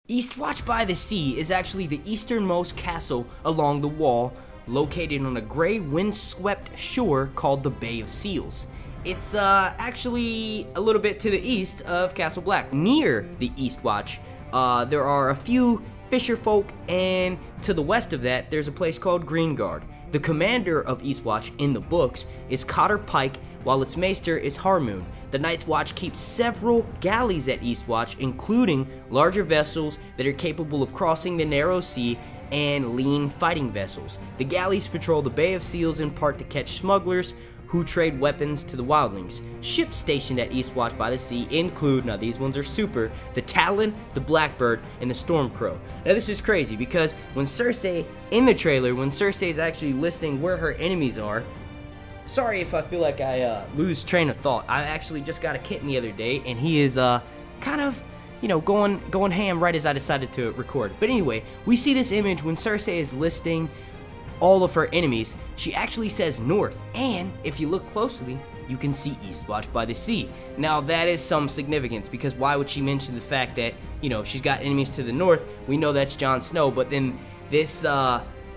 Eastwatch by the Sea is actually the easternmost castle along the wall, located on a gray windswept shore called the Bay of Seals. It's actually a little bit to the east of Castle Black. Near the Eastwatch, there are a few fisher folk, and to the west of that, there's a place called Greengard. The commander of Eastwatch in the books is Cotter Pike, while its maester is Harmoon. The Night's Watch keeps several galleys at Eastwatch, including larger vessels that are capable of crossing the narrow sea and lean fighting vessels. The galleys patrol the Bay of Seals in part to catch smugglers who trade weapons to the wildlings. Ships stationed at Eastwatch by the Sea include, now these ones are super, the Talon, the Blackbird, and the Stormcrow. Now this is crazy because when Cersei, in the trailer, when Cersei is actually listing where her enemies are, sorry if I feel like I lose train of thought. I actually just got a kitten the other day, and he is kind of, you know, going ham right as I decided to record. But anyway, we see this image when Cersei is listing all of her enemies. She actually says north, and if you look closely, you can see Eastwatch by the Sea. Now that is some significance, because why would she mention the fact that, you know, she's got enemies to the north? We know that's Jon Snow, but then this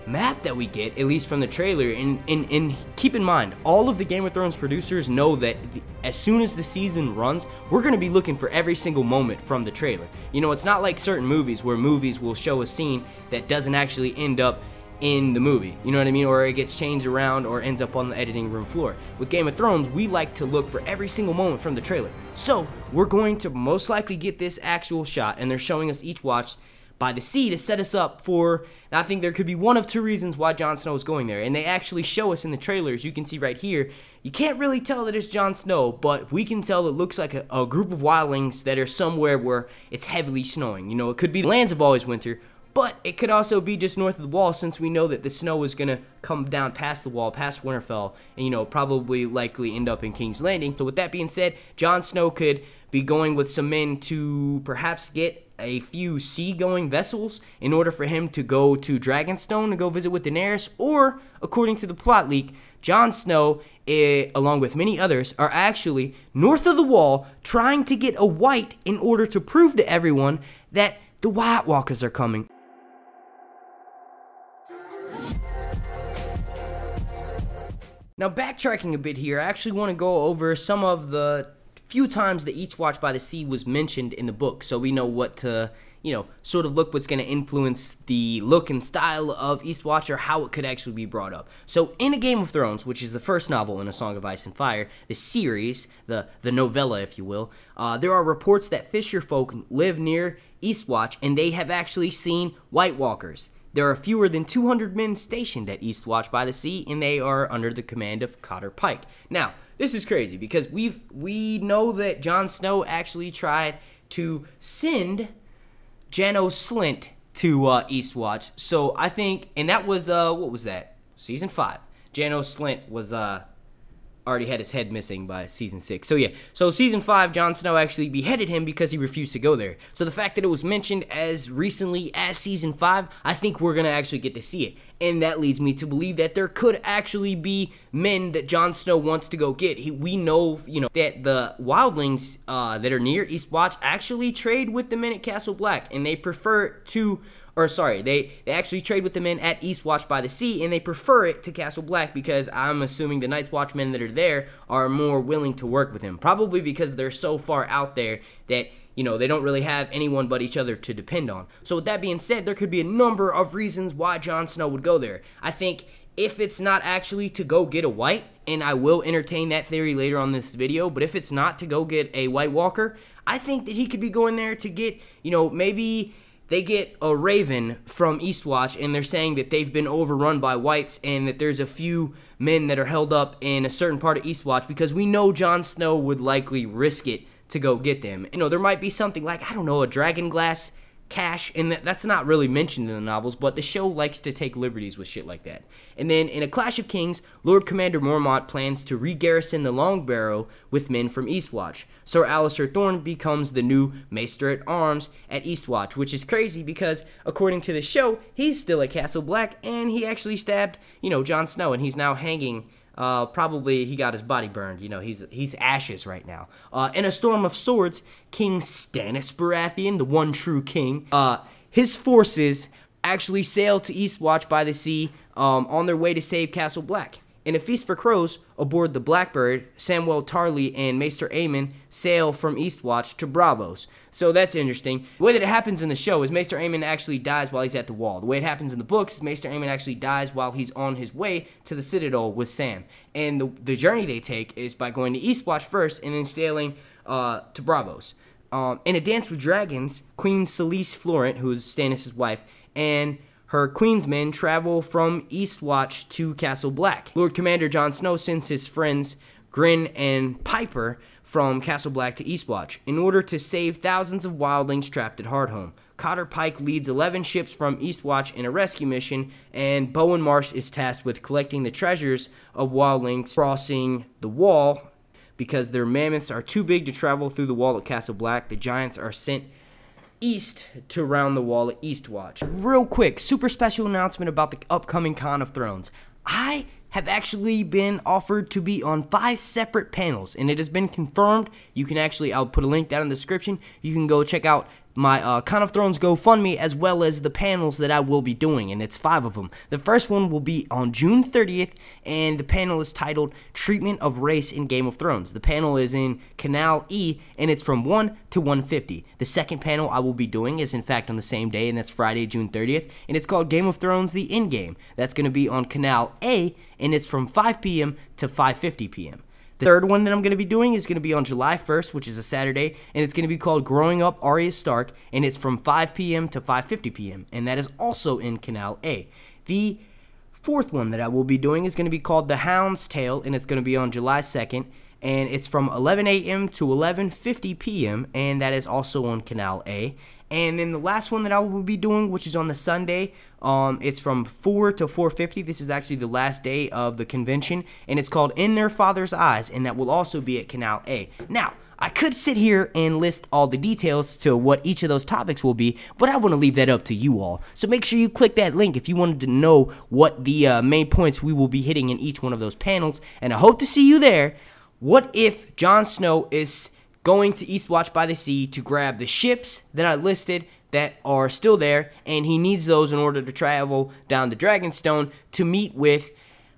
map that we get, at least from the trailer, and keep in mind, all of the Game of Thrones producers know that as soon as the season runs, we're going to be looking for every single moment from the trailer. You know, it's not like certain movies where movies will show a scene that doesn't actually end up in the movie, you know what I mean, or it gets changed around or ends up on the editing room floor. With Game of Thrones, we like to look for every single moment from the trailer. So we're going to most likely get this actual shot, and they're showing us Eastwatch by the Sea to set us up for, and I think there could be one of two reasons why Jon Snow is going there, and they actually show us in the trailers. You can see right here, you can't really tell that it's Jon Snow, but we can tell it looks like a group of wildlings that are somewhere where it's heavily snowing. You know, it could be the lands of Always Winter, but it could also be just north of the wall, since we know that the snow is going to come down past the wall, past Winterfell, and, you know, probably likely end up in King's Landing. So with that being said, Jon Snow could be going with some men to perhaps get a few seagoing vessels in order for him to go to Dragonstone to go visit with Daenerys, or, according to the plot leak, Jon Snow, along with many others, are actually north of the wall trying to get a white in order to prove to everyone that the White Walkers are coming. Now, backtracking a bit here, I actually want to go over some of the few times the Eastwatch by the Sea was mentioned in the book, so we know what to, you know, sort of look what's going to influence the look and style of Eastwatch, or how it could actually be brought up. So in A Game of Thrones, which is the first novel in A Song of Ice and Fire, the series, the novella, if you will, there are reports that fisher folk live near Eastwatch, and they have actually seen White Walkers. There are fewer than 200 men stationed at Eastwatch by the Sea, and they are under the command of Cotter Pike. Now, this is crazy because we know that Jon Snow actually tried to send Janos Slynt to Eastwatch. So I think, and that was what was that? Season 5. Janos Slynt was already had his head missing by season 6. So yeah, so season 5, Jon Snow actually beheaded him because he refused to go there. So the fact that it was mentioned as recently as season 5, I think we're going to actually get to see it. And that leads me to believe that there could actually be men that Jon Snow wants to go get. We know, you know, that the wildlings that are near Eastwatch actually trade with the men at Castle Black, and they prefer to, or sorry, they actually trade with the men at Eastwatch by the Sea, and they prefer it to Castle Black because I'm assuming the Night's Watchmen that are there are more willing to work with him. Probably because they're so far out there that, you know, they don't really have anyone but each other to depend on. So with that being said, there could be a number of reasons why Jon Snow would go there. I think if it's not actually to go get a white, and I will entertain that theory later on this video, but if it's not to go get a White Walker, I think that he could be going there to get, you know, maybe they get a raven from Eastwatch, and they're saying that they've been overrun by whites, and that there's a few men that are held up in a certain part of Eastwatch, because we know Jon Snow would likely risk it to go get them. You know, there might be something like, I don't know, a dragon glass cache, and that's not really mentioned in the novels, but the show likes to take liberties with shit like that. And then in A Clash of Kings, Lord Commander Mormont plans to re-garrison the Long Barrow with men from Eastwatch. Sir Alliser Thorne becomes the new Maester-at-Arms at Eastwatch, which is crazy because, according to the show, he's still at Castle Black, and he actually stabbed, you know, Jon Snow, and he's now hanging Probably he got his body burned. You know, he's ashes right now. In a storm of swords, King Stannis Baratheon, the one true king, his forces actually sailed to Eastwatch by the sea on their way to save Castle Black. In a feast for crows, aboard the Blackbird, Samwell Tarly and Maester Aemon sail from Eastwatch to Braavos. So that's interesting. The way that it happens in the show is Maester Aemon actually dies while he's at the wall. The way it happens in the books is Maester Aemon actually dies while he's on his way to the Citadel with Sam. And the journey they take is by going to Eastwatch first and then sailing to Braavos. In A Dance with Dragons, Queen Selyse Florent, who is Stannis' wife, and her queensmen travel from Eastwatch to Castle Black. Lord Commander Jon Snow sends his friends Grin and Piper from Castle Black to Eastwatch in order to save thousands of wildlings trapped at Hardhome. Cotter Pike leads 11 ships from Eastwatch in a rescue mission, and Bowen Marsh is tasked with collecting the treasures of wildlings crossing the wall. Because their mammoths are too big to travel through the wall at Castle Black, the giants are sent east to round the wall at Eastwatch. Real quick, super special announcement about the upcoming Con of Thrones. I have actually been offered to be on 5 separate panels, and it has been confirmed. You can actually, I'll put a link down in the description. You can go check out my Con of Thrones GoFundMe, as well as the panels that I will be doing, and it's 5 of them. The first one will be on June 30th, and the panel is titled Treatment of Race in Game of Thrones. The panel is in Canal E, and it's from 1 to 150. The second panel I will be doing is, in fact, on the same day, and that's Friday, June 30th, and it's called Game of Thrones The Endgame. That's going to be on Canal A, and it's from 5 p.m. to 5:50 p.m. The third one that I'm going to be doing is going to be on July 1st, which is a Saturday, and it's going to be called Growing Up Arya Stark, and it's from 5 p.m. to 5:50 p.m., and that is also in Canal A. The fourth one that I will be doing is going to be called The Hound's Tale, and it's going to be on July 2nd, and it's from 11 a.m. to 11:50 p.m., and that is also on Canal A. And then the last one that I will be doing, which is on the Sunday, it's from 4 to 4:50. This is actually the last day of the convention, and it's called In Their Father's Eyes, and that will also be at Canal A. Now, I could sit here and list all the details to what each of those topics will be, but I want to leave that up to you all. So make sure you click that link if you wanted to know what the main points we will be hitting in each one of those panels, and I hope to see you there. What if Jon Snow is going to Eastwatch by the Sea to grab the ships that I listed that are still there, and he needs those in order to travel down to Dragonstone to meet with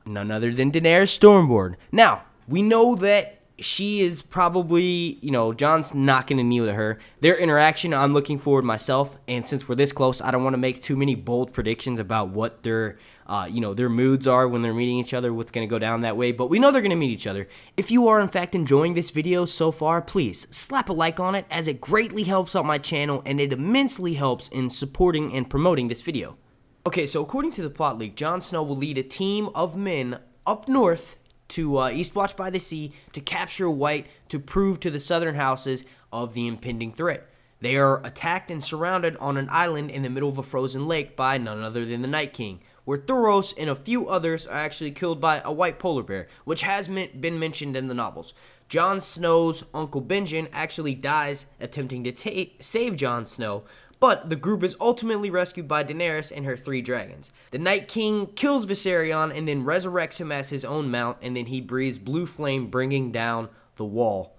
none other than Daenerys Stormborn. Now, we know that she is probably, you know, Jon's not going to kneel to her. Their interaction, I'm looking forward myself, and since we're this close, I don't want to make too many bold predictions about what their their moods are when they're meeting each other, what's going to go down that way, but we know they're going to meet each other. If you are, in fact, enjoying this video so far, please slap a like on it, as it greatly helps out my channel, and it immensely helps in supporting and promoting this video. Okay, so according to the plot leak, Jon Snow will lead a team of men up north to Eastwatch by the Sea to capture White to prove to the southern houses of the impending threat. They are attacked and surrounded on an island in the middle of a frozen lake by none other than the Night King, where Thoros and a few others are actually killed by a white polar bear, which has been mentioned in the novels. Jon Snow's uncle Benjen actually dies attempting to save Jon Snow, but the group is ultimately rescued by Daenerys and her 3 dragons. The Night King kills Viserion and then resurrects him as his own mount, and then he breathes blue flame, bringing down the wall.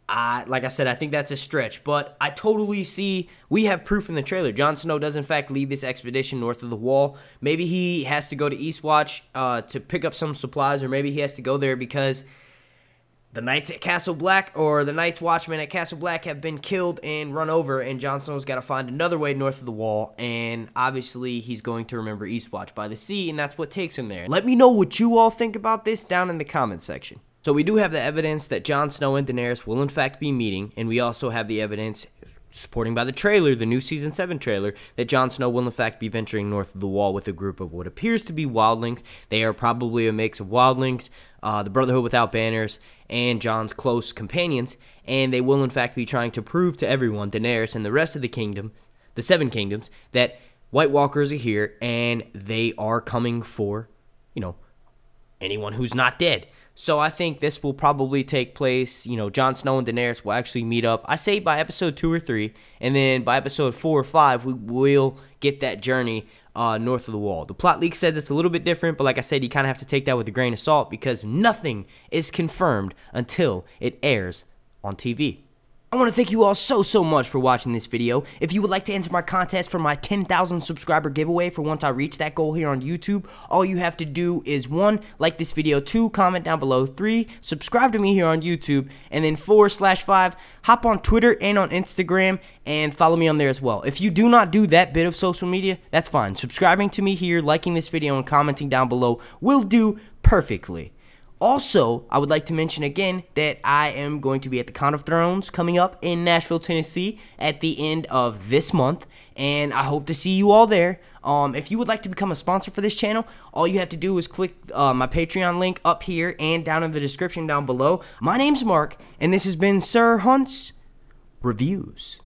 Like I said, I think that's a stretch, but I totally see, we have proof in the trailer. Jon Snow does in fact lead this expedition north of the wall. Maybe he has to go to Eastwatch to pick up some supplies, or maybe he has to go there because the knights at Castle Black, or the Night's Watchmen at Castle Black, have been killed and run over, and Jon Snow's got to find another way north of the wall, and obviously he's going to remember Eastwatch by the Sea, and that's what takes him there. Let me know what you all think about this down in the comments section. So we do have the evidence that Jon Snow and Daenerys will in fact be meeting, and we also have the evidence, supporting by the trailer, the new Season 7 trailer, that Jon Snow will in fact be venturing north of the wall with a group of what appears to be wildlings. They are probably a mix of wildlings, the Brotherhood Without Banners, and Jon's close companions, and they will in fact be trying to prove to everyone, Daenerys and the rest of the kingdom, the 7 kingdoms, that White Walkers are here, and they are coming for, you know, anyone who's not dead. So I think this will probably take place, Jon Snow and Daenerys will actually meet up. I say by episode 2 or 3, and then by episode 4 or 5, we will get that journey north of the wall. The plot leak says it's a little bit different, but like I said, you kind of have to take that with a grain of salt because nothing is confirmed until it airs on TV. I want to thank you all so much for watching this video. If you would like to enter my contest for my 10,000 subscriber giveaway for once I reach that goal here on YouTube, all you have to do is 1, like this video, 2, comment down below, 3, subscribe to me here on YouTube, and then 4/5, hop on Twitter and on Instagram and follow me on there as well. If you do not do that bit of social media, that's fine. Subscribing to me here, liking this video, and commenting down below will do perfectly. Also, I would like to mention again that I am going to be at the Con of Thrones coming up in Nashville, Tennessee at the end of this month, and I hope to see you all there. If you would like to become a sponsor for this channel, all you have to do is click my Patreon link up here and down in the description down below. My name's Mark, and this has been Sir Hunt's Reviews.